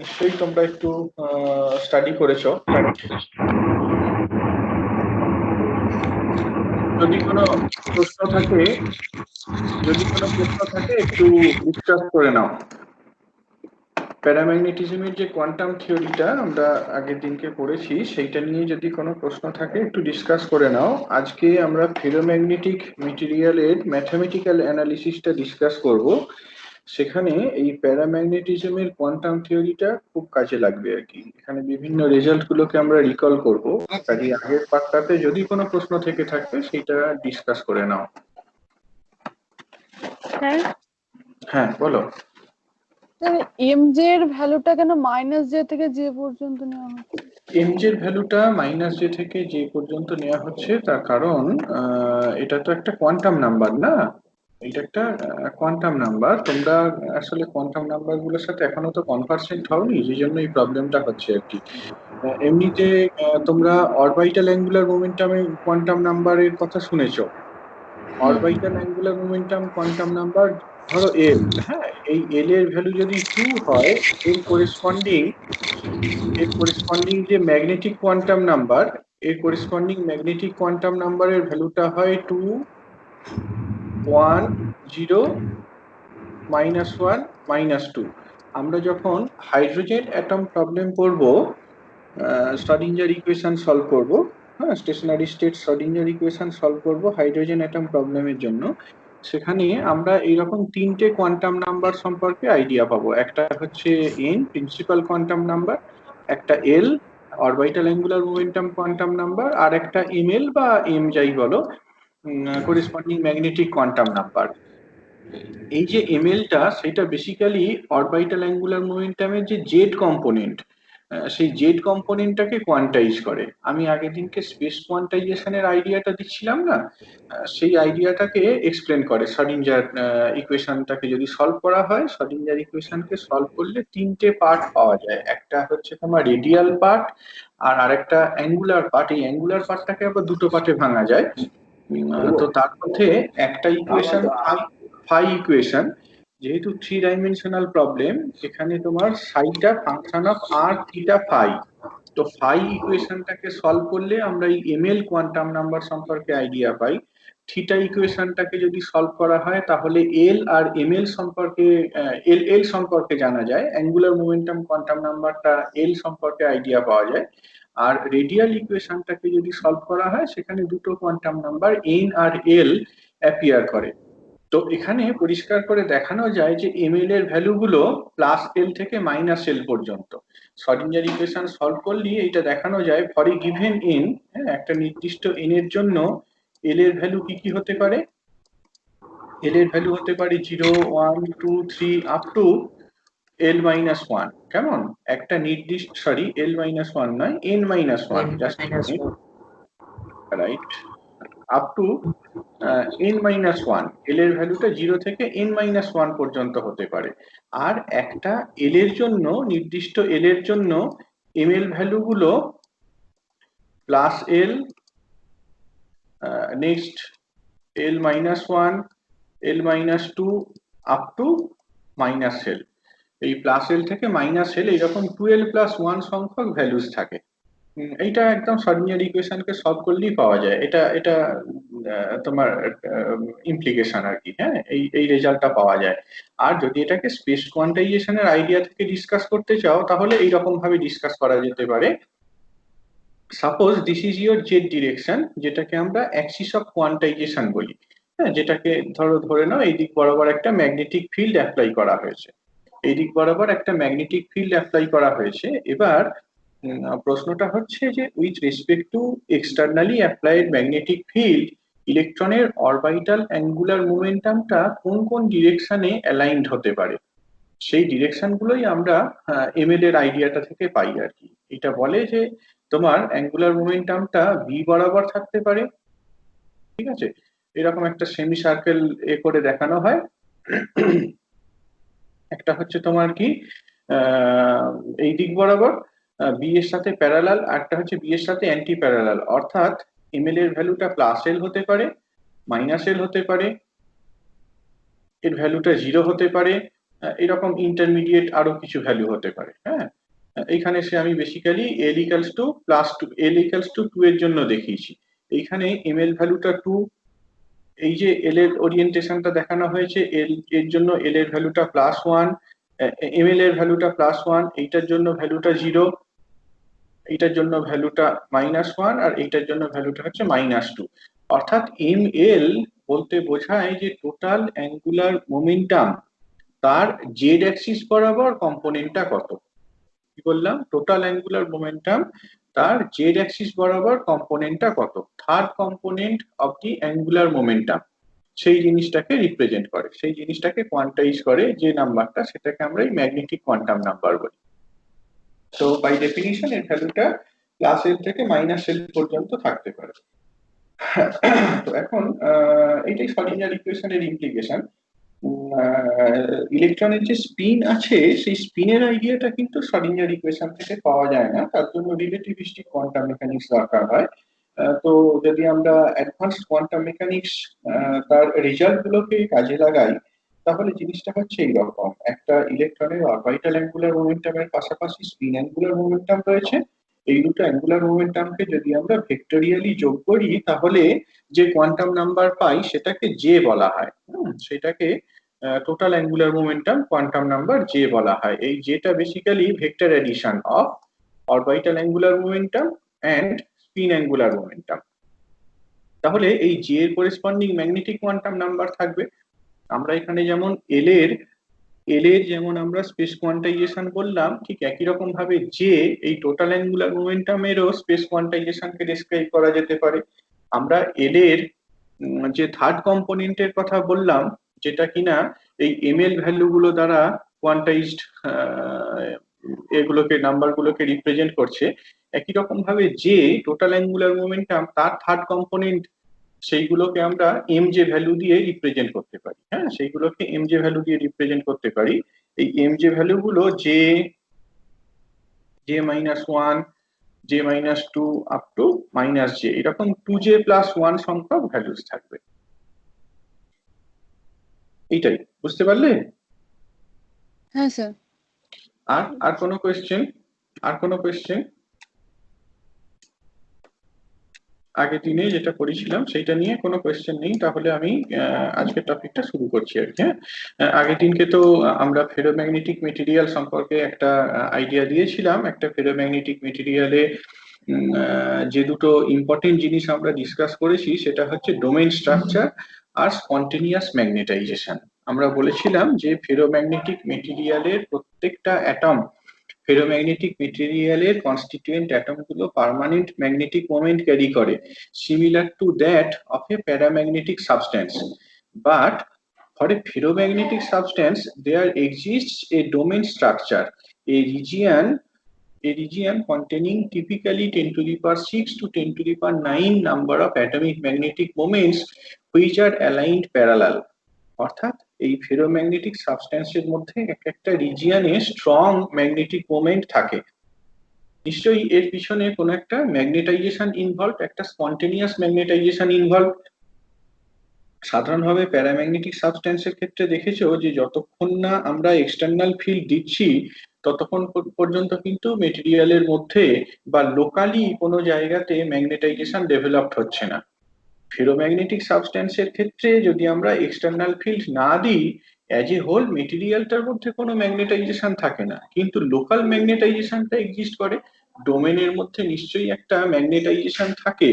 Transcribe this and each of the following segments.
নিশ্চয়ই তোমরা একটু স্টাডি করেছো। যদি কোনো প্রশ্ন থাকে একটু ডিসকাস করে নাও। প্যারাম্যাগনেটিজমের যে কোয়ান্টাম থিওরিটা আমরা আগের দিনকে পড়েছি, সেইটা নিয়ে যদি কোনো প্রশ্ন থাকে একটু ডিসকাস করে নাও। আজকে আমরা ফেরোম্যাগনেটিক মেটেরিয়ালের ম্যাথমেটিক্যাল অ্যানালিসিসটা ডিসকাস করব। সেখানে এই প্যারাম্যাগনেটিজমের কোয়ান্টাম থিওরিটা খুব কাজে লাগবে আর কি। এখানে বিভিন্ন রেজাল্ট গুলোকে আমরা রিকল করব। কাজে আগের পার্টটাতে যদি কোনো প্রশ্ন থেকে থাকে সেটা ডিসকাস করে নাও। হ্যাঁ বলো। এমজে এর ভ্যালুটা কেন -j থেকে j পর্যন্ত নেওয়া হচ্ছে? এমজে এর ভ্যালুটা -j থেকে j পর্যন্ত নেওয়া হচ্ছে তার কারণ এটা তো একটা কোয়ান্টাম নাম্বার না, এটা একটা কোয়ান্টাম নাম্বার। তোমরা আসলে কোয়ান্টাম নাম্বার গুলোর সাথে এখনো তো কনভার্সেন্ট হওনি, যে জন্য এই প্রবলেমটা হচ্ছে আর কি। এমনিতে তোমরা অরবিটাল অ্যাঙ্গুলার মোমেন্টামে কোয়ান্টাম নাম্বারের কথা শুনেছো। Orbital angular momentum quantum number ধরো এল, হ্যাঁ, এই এল এর ভ্যালু যদি 2 হয়, এর করেসপন্ডিং যে ম্যাগনেটিক কোয়ান্টাম নাম্বার, এর করেসপন্ডিং ম্যাগনেটিক কোয়ান্টাম নাম্বারের ভ্যালুটা হয় 2 1 0 -1 -2। আমরা যখন হাইড্রোজেন অ্যাটম প্রবলেম করব, শ্রোডিঞ্জার ইকুয়েশন সলভ করব, হ্যাঁ, stationary state Schrodinger equation solve করব হাইড্রোজেন অ্যাটম প্রবলেমের জন্য, সেখানে আমরা এইরকম তিনটে কোয়ান্টাম নাম্বার সম্পর্কে আইডিয়া পাবো। একটা হচ্ছে এন প্রিন্সিপাল কোয়ান্টাম নাম্বার, একটা L orbital angular momentum quantum number, আর একটা এমএল বা এম যাই বলো করেসপন্ডিং ম্যাগনেটিক কোয়ান্টাম নাম্বার। এই যে এমএলটা সেটা বেসিক্যালি অরবিটাল অ্যাঙ্গুলার মোমেন্টামের যে জেড কম্পোনেন্ট, সেই জেড কম্পোনেন্টটাকে কোয়ান্টাইজ করে। আমি আগের দিনকে স্পেস কোয়ান্টাইজেশনের আইডিয়াটা দিচ্ছিলাম না, সেই আইডিয়াটাকে এক্সপ্লেন করে। শ্রোডিঞ্জার ইকুয়েশনটাকে যদি সলভ করা হয়, শ্রোডিঞ্জার ইকুয়েশনকে সলভ করলে তিনটে পার্ট পাওয়া যায়। একটা হচ্ছে তোমার রেডিয়াল পার্ট, আর আরেকটা অ্যাঙ্গুলার পার্ট। এই অ্যাঙ্গুলার পার্টটাকে আবার দুটো পার্টে ভাঙা যায়। তো তার মধ্যে একটা ইকুয়েশন ফাই ইকুয়েশন, যেহেতু 3 ডাইমেনশনাল প্রবলেম, এখানে তোমার psi function of R theta phi. তো ফাই ইকুয়েশনটাকে সলভ করলে আমরা এই এমএল কোয়ান্টাম নাম্বার সম্পর্কে আইডিয়া পাই। থিটা ইকুয়েশনটাকে যদি সলভ করা হয় তাহলে এল আর এমএল সম্পর্কে এল সম্পর্কে জানা যায়। অ্যাঙ্গুলার মোমেন্টাম কোয়ান্টাম নাম্বারটা এল সম্পর্কে আইডিয়া পাওয়া যায়। আর রেডিয়াল ইকুয়েশনটাকে যদি সলভ করা হয় সেখানে দুটো কোয়ান্টাম নাম্বার এন আর এল অ্যাপিয়ার করে। তো এখানে পরিষ্কার করে দেখানো যায় যে এমএল এর ভ্যালুগুলো +L থেকে -L পর্যন্ত। শ্রোডিঞ্জার ইকুয়েশন সলভ করলে এটা দেখানো যায় ফর এ গিভেন এন, একটা নির্দিষ্ট এন এর জন্য এল এর ভ্যালু কি কি হতে পারে। এল এর ভ্যালু হতে পারে 0 1 2 3 আপ টু L-1। কেমন একটা নির্দিষ্ট, সরি L-1 নয়, N-1, just right, up to N-1। এল এর ভ্যালুটা 0 থেকে N-1 পর্যন্ত হতে পারে। আর একটা এল এর জন্য, নির্দিষ্ট এল এর জন্য এমএল ভ্যালুগুলো +L, next L-1, L-2 up to -L। এই +L থেকে -L এইরকম 2L+1 সংখ্যক ভ্যালুস থাকে। এইটা একদম শ্রোডিঞ্জার ইকুয়েশনকে সলভ করলেই পাওয়া যায়। এটা এটা তোমার ইমপ্লিকেশন আর কি। হ্যাঁ, এই রেজাল্টটা পাওয়া যায়। আর যদি এটাকে স্পেস কোয়ান্টাইজেশনের আইডিয়া থেকে ডিসকাস করতে চাও তাহলে এইরকম ভাবে ডিসকাস করা যেতে পারে। Suppose this is your Z direction, যেটাকে আমরা অ্যাক্সিস অফ কোয়ান্টাইজেশন বলি। হ্যাঁ, যেটাকে ধরে নাও এই দিক বরাবর একটা ম্যাগনেটিক ফিল্ড অ্যাপ্লাই করা হয়েছে, এই দিক বরাবর একটা ম্যাগনেটিক ফিল্ড অ্যাপ্লাই করা হয়েছে। এবার প্রশ্নটা হচ্ছে যে with respect to externally applied magnetic field, ইলেকট্রনের অরবিটাল অ্যাঙ্গুলার মোমেন্টামটা কোন কোন ডিরেকশনে অ্যালাইনড হতে পারে। সেই ডিরেকশন গুলোই আমরা এমএল এর আইডিয়াটা থেকে পাই আর কি। এটা বলে যে তোমার অ্যাঙ্গুলার মোমেন্টামটা ভি বরাবর থাকতে পারে, ঠিক আছে, এরকম একটা সেমি সার্কেল এ করে দেখানো হয়। একটা হচ্ছে তোমার কি এই দিক বরাবর বি এর সাথে প্যারালাল, একটা হচ্ছে বি এর সাথে অ্যান্টি প্যারালাল। অর্থাৎ এমএল এর ভ্যালুটা +L হতে পারে, -L হতে পারে, এর ভ্যালুটা 0 হতে পারে, এরকম ইন্টারমিডিয়েট আরো কিছু ভ্যালু হতে পারে। হ্যাঁ, এইখানে সে আমি basically L equals two plus two, L equals two 2 এর জন্য দেখিয়েছি। এইখানে এম এল ভ্যালুটা 2, এই যে এল এর ওরিয়েন্টেশনটা দেখানো হয়েছে, এল এর জন্য এল এর ভ্যালুটা +1, এম এল এর ভ্যালুটা +1, এইটার জন্য ভ্যালুটা 0, এইটার জন্য ভ্যালুটা -1, আর এইটার জন্য ভ্যালুটা হচ্ছে -2। অর্থাৎ এম এল বলতে বোঝায় যে টোটাল অ্যাঙ্গুলার মোমেন্টাম তার জেড অ্যাক্সিস বরাবর কম্পোনেন্টটা কত। কি বললাম? টোটাল অ্যাঙ্গুলার মোমেন্টাম তার জেড অ্যাক্সিস বরাবর কম্পোনেন্টটা কত, third component of the angular momentum, সেই জিনিসটাকে রিপ্রেজেন্ট করে, সেই জিনিসটাকে কোয়ান্টাইজ করে যে নাম্বারটা, সেটাকে আমরা এই ম্যাগনেটিক কোয়ান্টাম নাম্বার বলি। তো বাই ডেফিনিশন এর ভ্যালুটা +l থেকে -l পর্যন্ত থাকতে পারে। তো এখন এইটাই শ্রোডিঞ্জার ইকুয়েশনের ইমপ্লিকেশন। ইলেকট্রনের যে স্পিন আছে, সেই স্পিনের আইডিয়াটা কিন্তু শ্রোডিঞ্জার ইকুয়েশন থেকে পাওয়া যায় না, তার জন্য রিলেটিভিস্টিক কোয়ান্টাম মেকানিক্স দরকার হয়। তো যদি আমরা অ্যাডভান্সড কোয়ান্টাম মেকানিক্স তার রেজাল্ট গুলোকে কাজে লাগাই, তাহলে জিনিসটা হচ্ছে এইরকম: একটা ইলেকট্রনের অরবিটাল অ্যাঙ্গুলার মোমেন্টামের পাশাপাশি স্পিন অ্যাঙ্গুলার মোমেন্টাম রয়েছে। এই দুটো অ্যাঙ্গুলার মোমেন্টামকে যদি আমরা ভেক্টোরিয়ালি যোগ করি, তাহলে যে কোয়ান্টাম নাম্বার পাই সেটাকে জে বলা হয়। সেটাকে total angular momentum quantum number J বলা হয়। এই জেটা basically vector addition of orbital angular momentum and spin angular momentum. তাহলে এই জে এর করেসপন্ডিং ম্যাগনেটিক কোয়ান্টাম নাম্বার থাকবে। আমরা এখানে যেমন এল এর যেমন আমরা স্পেস কোয়ান্টাইজেশন বললাম, ঠিক একই রকম ভাবে জে এই টোটাল অ্যাঙ্গুলার মোমেন্টামেরও স্পেস কোয়ান্টাইজেশনকে ডেসক্রাইব করা যেতে পারে। আমরা এল এর যে থার্ড কম্পোনেন্টের কথা বললাম, যেটা কিনা এই এম এল ভ্যালু গুলো দ্বারা কোয়ান্টাইজড এগুলোকে নাম্বারগুলোকে রিপ্রেজেন্ট করছে, একই রকম ভাবে যে টোটাল অ্যাঙ্গুলার মোমেন্টাম তার থার্ড কম্পোনেন্ট, সেইগুলোকে আমরা এম জে ভ্যালু দিয়ে রিপ্রেজেন্ট করতে পারি। হ্যাঁ, সেইগুলোকে এম জে ভ্যালু দিয়ে রিপ্রেজেন্ট করতে পারি। এই এম জে ভ্যালু গুলো জে, জে-1, জে-2 আপ টু -j, এরকম 2j+1 সংখ্যক ভ্যালুস থাকবে। এইটাই, বুঝতে পারলে? হ্যাঁ স্যার। আর আর কোনো কোয়েশ্চেন? আর কোনো কোয়েশ্চেন? আগের দিনে যেটা করেছিলাম সেইটা নিয়ে কোনো কোয়েশ্চেন নেই, তাহলে আমি আজকের টপিকটা শুরু করছি আর কি। হ্যাঁ, আগের দিনকে তো আমরা ফেরোম্যাগনেটিক মেটেরিয়াল সম্পর্কে একটা আইডিয়া দিয়েছিলাম। একটা ফেরোম্যাগনেটিক মেটেরিয়ালে যে দুটো ইম্পর্টেন্ট জিনিস আমরা ডিসকাস করেছি, সেটা হচ্ছে ডোমেইন স্ট্রাকচার আর স্পন্টেনিয়াস ম্যাগনেটাইজেশন। আমরা বলেছিলাম যে ফেরোম্যাগনেটিক মেটেরিয়ালের প্রত্যেকটা অ্যাটম, ফেরোম্যাগনেটিক মেটেরিয়ালের কনস্টিটিউয়েন্ট অ্যাটমগুলো পার্মানেন্ট ম্যাগনেটিক মোমেন্ট ক্যারি করে, similar to that of a paramagnetic substance. But for a ferromagnetic substance there exists a domain structure, a region containing typically 10 to the power 6 to 10 to the power 9 number of atomic magnetic moments which are aligned parallel. অর্থাৎ এই ferromagnetic সাবস্টেন্সের মধ্যে একটা রিজিয়নে strong magnetic moment থাকে। নিশ্চয়ই এর পিছনে কোনো একটা ম্যাগনেটাইজেশন ইনভলভ, একটা স্পন্টেনিয়াস ম্যাগনেটাইজেশন ইনভলভ। সাধারণভাবে প্যারাম্যাগনেটিক সাবস্টেন্সের ক্ষেত্রে দেখেছো যে যতক্ষণ না আমরা এক্সটার্নাল ফিল্ড দিচ্ছি, ততক্ষণ পর্যন্ত কিন্তু মেটেরিয়ালের মধ্যে বা লোকালি কোনো জায়গাতে ম্যাগনেটাইজেশন ডেভেলপড হচ্ছে না। ফেরোম্যাগনেটিক সাবস্টেন্সের ক্ষেত্রে যদি আমরা এক্সটার্নাল ফিল্ড না দিই, অ্যাজ এ হোল মেটেরিয়ালটার মধ্যে কোনো ম্যাগনেটাইজেশন থাকে না, কিন্তু লোকাল ম্যাগনেটাইজেশনটা এক্সিস্ট করে। ডোমেনের মধ্যে নিশ্চয়ই একটা ম্যাগনেটাইজেশন থাকে,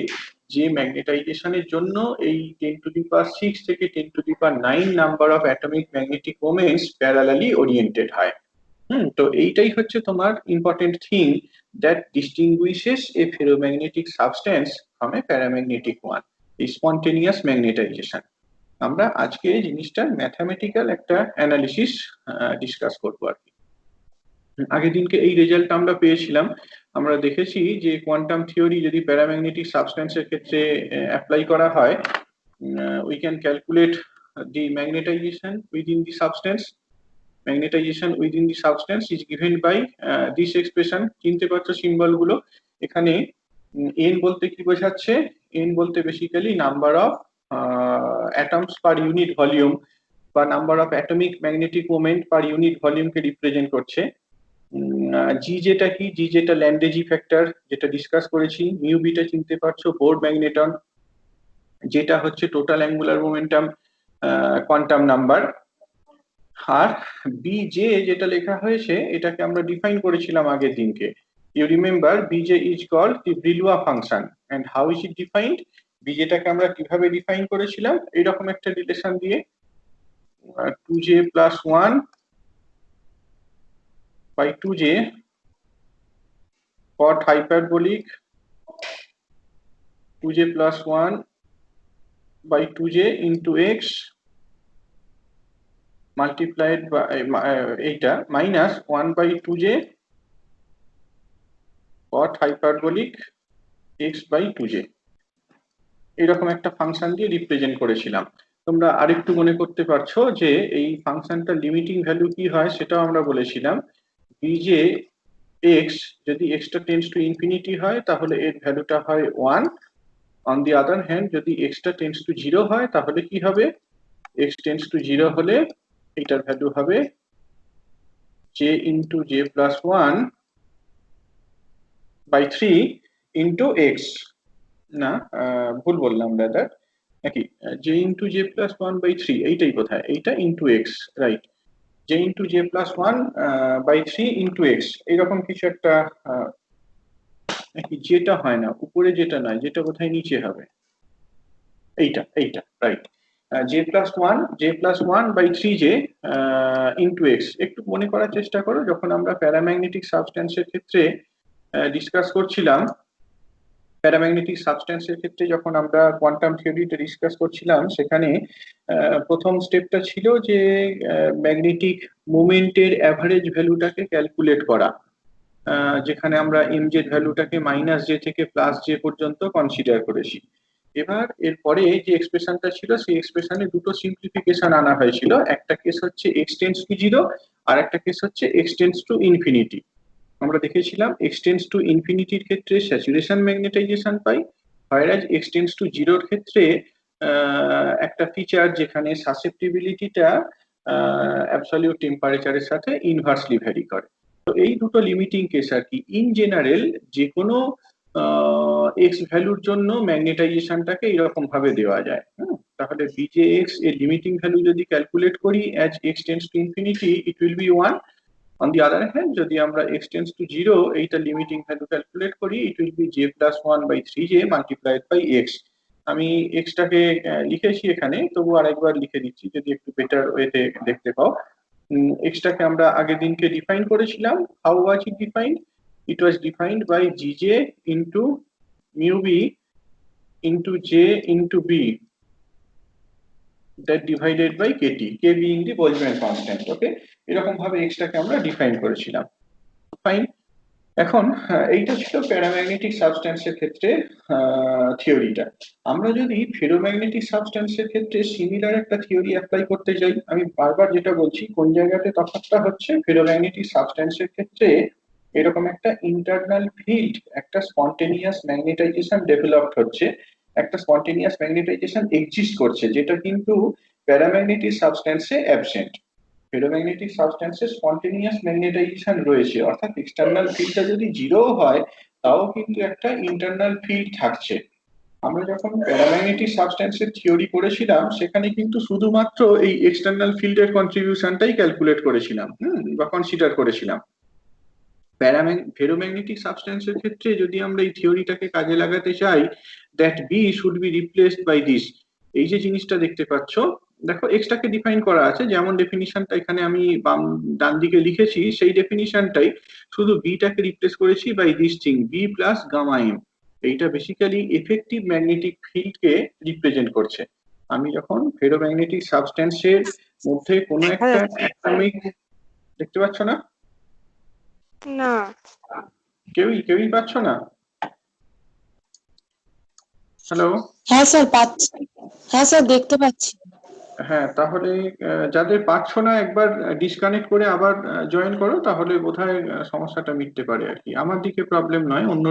যে ম্যাগনেটাইজেশনের জন্য এই 10 to the power 6 থেকে 10 to the power 9 number of atomic magnetic moments parallelly oriented হয়। তো এইটাই হচ্ছে তোমার important thing that ডিস্টিংগুইশেস A ferromagnetic substance from a paramagnetic one, এই স্পন্টেনিয়াস ম্যাগনেটাইজেশন। আমরা আজকে এই জিনিসটার ম্যাথমেটিক্যাল একটা অ্যানালিসিস ডিসকাস করবো আর কি। আগের দিনকে এই রেজাল্ট আমরা পেয়েছিলাম। আমরা দেখেছি যে কোয়ান্টাম থিওরি যদি প্যারাম্যাগনেটিক সাবস্টেন্সের ক্ষেত্রে অ্যাপ্লাই করা হয়, we can calculate the magnetization within the substance. Magnetization within the substance is given by this expression. চিনতে পারছো সিম্বল গুলো? এখানে n বলতে কি বোঝাচ্ছে? n বলতে basically number of atoms per unit volume. বা number of atomic magnetic moment per unit ভলিউমকে রিপ্রেজেন্ট করছে। জি যেটা কি, জি যেটা ল্যান্ডেজি ফ্যাক্টর যেটা ডিসকাস করেছি, মিউ বিটা চিনতে পারছো বোর্ড ম্যাগনেটন, যেটা হচ্ছে total angular momentum quantum number. আর বিজে যেটা লেখা হয়েছে এটাকে আমরা ডিফাইন করেছিলাম আগের দিনকে। You remember B J is called the Brillouin function. And how is it defined? বিজেটাকে আমরা কিভাবে ডিফাইন করেছিলাম? এইরকম একটা রিলেশন দিয়ে 2j plus 1 by 2j cot hyperbolic 2j plus 1 by 2j into x multiplied by এইটা minus 1 by 2j cot hyperbolic x by 2j এরকম একটা ফাংশন দিয়ে রিপ্রেজেন্ট করেছিলাম। তোমরা আরেকটু মনে করতে পারছো যে এই ফাংশনটা লিমিটিং ভ্যালু কি হয় সেটাও আমরা বলেছিলাম। bj x যদি x টা টেন্ডস টু ইনফিনিটি হয় তাহলে এর ভ্যালুটা হয় 1। অন দি আদার হ্যান্ড যদি x টা টেন্ডস টু 0 হয় তাহলে কি হবে? x টেন্ডস টু 0 হলে এটার ভ্যালু হবে j into j plus 1 by 3 into x। না, ভুল বললাম দাদা, নাকি j into j plus 1 by 3 এইটাই কোথায়, এইটা into x, right. j into j plus 1 by 3 into x এইরকম কিছু একটা, নাকি যেটা হয় না উপরে, যেটা নয়, যেটা কোথায় নিচে হবে, এইটা এইটা right. j+1 by 3j into x। একটু মনে করার চেষ্টা করো, যখন আমরা প্যারাম্যাগনেটিক সাবস্টেন্সের ক্ষেত্রে ডিসকাস করছিলাম, প্যারাম্যাগনেটিক সাবস্টেন্সের ক্ষেত্রে যখন আমরা কোয়ান্টাম থিওরিটা ডিসকাস করছিলাম, সেখানে প্রথম স্টেপটা ছিল যে ম্যাগনেটিক মোমেন্টের অ্যাভারেজ ভ্যালুটাকে ক্যালকুলেট করা, যেখানে আমরা mz ভ্যালুটাকে -j থেকে +j পর্যন্ত কনসিডার করেছি। এবার এরপরে যে এক্সপ্রেশনটা ছিল সেই এক্সপ্রেশনে দুটো সিম্পলিফিকেশন আনা হয়েছিল। একটা কেস হচ্ছে x টেন্ডস টু 0 আর একটা কেস হচ্ছে x টেন্ডস টু ইনফিনিটি। আমরা দেখেছিলাম x টেন্ডস টু ইনফিনিটির ক্ষেত্রে স্যাচুরেশন ম্যাগনেটাইজেশন পাই, whereas x টেন্ডস টু 0 এর ক্ষেত্রে একটা ফিচার যেখানে সাসেপ্টিবিলিটিটা অ্যাবসলিউট টেম্পারেচারের সাথে ইনভার্সলি ভ্যারি করে। তো এই দুটো লিমিটিং কেস আর কি। ইন জেনারেল যে কোনো এক্স ভ্যালুর জন্য ম্যাগনেটাইজেশনটাকে এরকম ভাবে দেওয়া যায়। তাহলে bjx এর লিমিটিং ভ্যালু যদি ক্যালকুলেট করি as x tends to infinity it will be 1. on the other hand যদি আমরা x tends to 0 এইটা লিমিটিং ভ্যালু ক্যালকুলেট করি it will be j plus 1 by 3j multiplied by x। আমি x টাকে লিখেছি এখানে, তবু আরেকবার লিখে দিচ্ছি যদি একটু বেটার ওয়েতে দেখতে পাও। x টাকে আমরা আগের দিনকে ডিফাইন করেছিলাম। How was it defined? it was defined by gj into mu b into j into b that divided by kt, k being the Boltzmann constant। ওকে, এরকম ভাবে x টাকে আমরা ডিফাইন করেছিলাম। ফাইন। এখন এইটা ছিল প্যারাম্যাগনেটিক সাবস্টেন্সের ক্ষেত্রে থিওরিটা। আমরা যদি ফেরোম্যাগনেটিক সাবস্টেন্সের ক্ষেত্রে সিমিলার একটা থিওরি অ্যাপ্লাই করতে যাই, আমি বারবার যেটা বলছি কোন জায়গাতে তফাৎটা হচ্ছে, ফেরোম্যাগনেটিক সাবস্টেন্সের ক্ষেত্রে এরকম একটা ইন্টারনাল ফিল্ড, একটা স্পন্টেনিয়াস ম্যাগনেটাইজেশন ডেভেলপড হচ্ছে, একটা স্পন্টেনিয়াস ম্যাগনেটাইজেশন এক্সিস্ট করছে, যেটা কিন্তু প্যারাম্যাগনেটিক সাবস্টেন্সে অ্যাবসেন্ট। ফেরোম্যাগনেটিক সাবস্টেন্সে স্পন্টেনিয়াস ম্যাগনেটাইজেশন রয়েছে, অর্থাৎ এক্সটার্নাল ফিল্ডটা যদি 0 হয় তাও কিন্তু একটা ইন্টারনাল ফিল্ড থাকছে। আমরা যখন প্যারাম্যাগনেটিক সাবস্টেন্সের থিওরি করেছিলাম সেখানে কিন্তু শুধুমাত্র এই এক্সটার্নাল ফিল্ডের কন্ট্রিবিউশনটাই ক্যালকুলেট করেছিলাম বা কনসিডার করেছিলাম। ফেরোম্যাগনেটিক সাবস্টেন্সের ক্ষেত্রে যদি আমরা এই থিওরিটাকে কাজে লাগাতে চাই, that B should be replaced by this, এই যে জিনিসটা দেখতে পাচ্ছ, দেখো এক্সটাকে ডিফাইন করা আছে যেমন ডেফিনিশনটা এখানে আমি ডান দিকে লিখেছি, সেই ডেফিনিশনটাই, শুধু বিটাকে রিপ্লেস করেছি by this thing B plus gamma M. এইটা বেসিক্যালি এফেক্টিভ ম্যাগনেটিক ফিল্ডকে রিপ্রেজেন্ট করছে। আমি যখন ফেরোম্যাগনেটিক সাবস্টেন্সের মধ্যে কোনো একটা অ্যাটমিক, দেখতে পাচ্ছ না? না, কেউই পাচ্ছ না? হ্যালো? হ্যাঁ স্যার পাচ্ছি, হ্যাঁ স্যার দেখতে পাচ্ছি। হ্যাঁ, তাহলে যাদের পাচ্ছ না একবার ডিসকানেক্ট করে আবার জয়েন করো, তাহলে বোধহয় সমস্যাটা মিটতে পারে আর কি। আমার দিকে প্রবলেম নয়, অন্য